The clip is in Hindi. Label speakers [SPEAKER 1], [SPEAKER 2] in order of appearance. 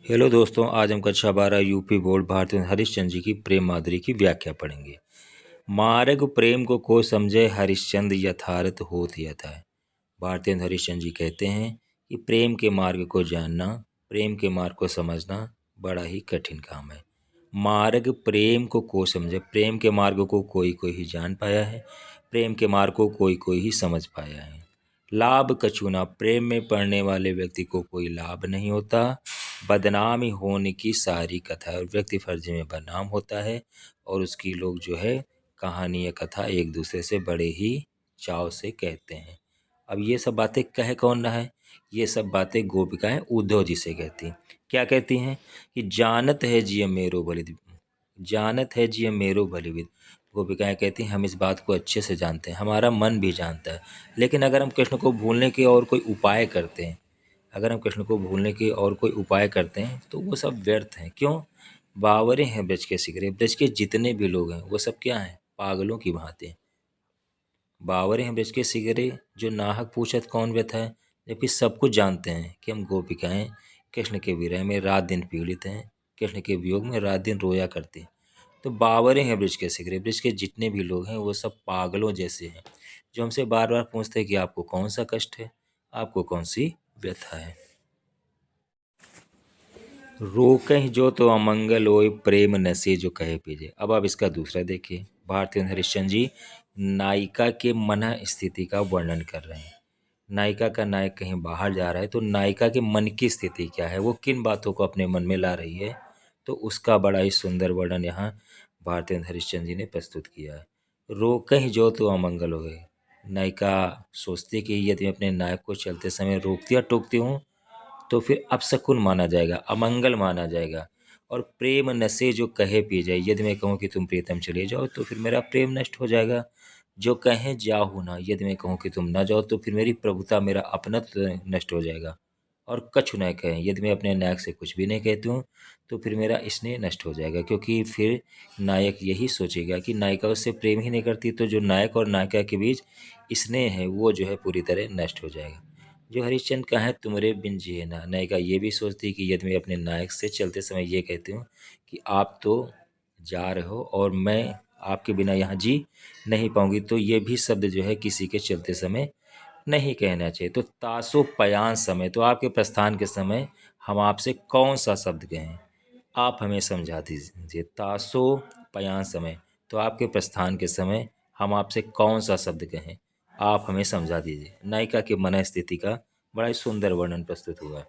[SPEAKER 1] हेलो दोस्तों, आज हम कक्षा 12 यूपी बोर्ड भारतीय हरिश्चंद्र जी की प्रेम माधुरी की व्याख्या पढ़ेंगे। मार्ग प्रेम को समझे हरिश्चंद्र यथार्थ होत यथा है। भारतीय हरिश्चंद्र जी कहते हैं कि प्रेम के मार्ग को जानना, प्रेम के मार्ग को समझना बड़ा ही कठिन काम है। मार्ग प्रेम को समझे, प्रेम के मार्ग को कोई कोई ही जान पाया है, प्रेम के मार्ग को कोई कोई ही समझ पाया है। लाभ कछुना, प्रेम में पड़ने वाले व्यक्ति को कोई लाभ नहीं होता। बदनामी होने की सारी कथा है और व्यक्ति फर्जी में बदनाम होता है और उसकी लोग जो है कहानी या कथा एक दूसरे से बड़े ही चाव से कहते हैं। अब ये सब बातें कह कौन रहा है? ये सब बातें गोपिकाएं उद्धव जी से कहती हैं। क्या कहती हैं? कि जानत है जिय मेरो बलिद, जानत है जिय मेरो बलिविद। गोपिकाएं कहती हैं हम इस बात को अच्छे से जानते हैं, हमारा मन भी जानता है, लेकिन अगर हम कृष्ण को भूलने के और कोई उपाय करते हैं, अगर हम कृष्ण को भूलने के और कोई उपाय करते हैं तो वो सब व्यर्थ हैं। क्यों? बावरे हैं ब्रज के सिगरे, ब्रज के जितने भी लोग हैं वो सब क्या हैं? पागलों की भांति हैं। बावरे हैं ब्रज के सिगरे, जो नाहक पूछत कौन व्यथा है। जबकि सब कुछ जानते हैं कि हम गोपिकाएं कृष्ण के विरह में रात दिन पीड़ित हैं, कृष्ण के वियोग में रात दिन रोया करते हैं। तो बावरे हैं ब्रज के सिगरे, ब्रज के जितने भी लोग हैं वो सब पागलों जैसे हैं, जो हमसे बार बार पूछते हैं कि आपको कौन सा कष्ट है, आपको कौन सी व्यथा है। रोकहि जो तो अमंगल होय, प्रेम नशे जो कहे पीजे। अब आप इसका दूसरा देखिए। भारतीय हरिश्चंद्र जी नायिका के मन स्थिति का वर्णन कर रहे हैं। नायिका का नायक कहीं बाहर जा रहा है तो नायिका के मन की स्थिति क्या है, वो किन बातों को अपने मन में ला रही है, तो उसका बड़ा ही सुंदर वर्णन यहाँ भारतीय हरिश्चंद्र जी ने प्रस्तुत किया है। रोकहि जो तो अमंगल होय। नायिका सोचती है कि यदि मैं अपने नायक को चलते समय रोकती या टोकती हूँ तो फिर अपशकुन माना जाएगा, अमंगल माना जाएगा। और प्रेम नशे जो कहे पी जाए, यदि मैं कहूँ कि तुम प्रीतम चले जाओ तो फिर मेरा प्रेम नष्ट हो जाएगा। जो कहें जाओ ना, यदि मैं कहूँ कि तुम ना जाओ तो फिर मेरी प्रभुता, मेरा अपनत्व नष्ट हो जाएगा। और कछु न कहें, यदि मैं अपने नायक से कुछ भी नहीं कहती हूँ तो फिर मेरा स्नेह नष्ट हो जाएगा, क्योंकि फिर नायक यही सोचेगा कि नायिका उससे प्रेम ही नहीं करती, तो जो नायक और नायिका के बीच स्नेह है वो जो है पूरी तरह नष्ट हो जाएगा। जो हरिश्चंद्र का है तुमरे बिन जिए ना, नायिका ये भी सोचती है कि यदि मैं अपने नायक से चलते समय ये कहती हूँ कि आप तो जा रहे हो और मैं आपके बिना यहाँ जी नहीं पाऊंगी, तो ये भी शब्द जो है किसी के चलते समय नहीं कहना चाहिए। तो तासो पयान समय, तो आपके प्रस्थान के समय हम आपसे कौन सा शब्द कहें, आप हमें समझा दीजिए। तासो पयान समय, तो आपके प्रस्थान के समय हम आपसे कौन सा शब्द कहें, आप हमें समझा दीजिए। नायिका के मन स्थिति का बड़ा ही सुंदर वर्णन प्रस्तुत हुआ है।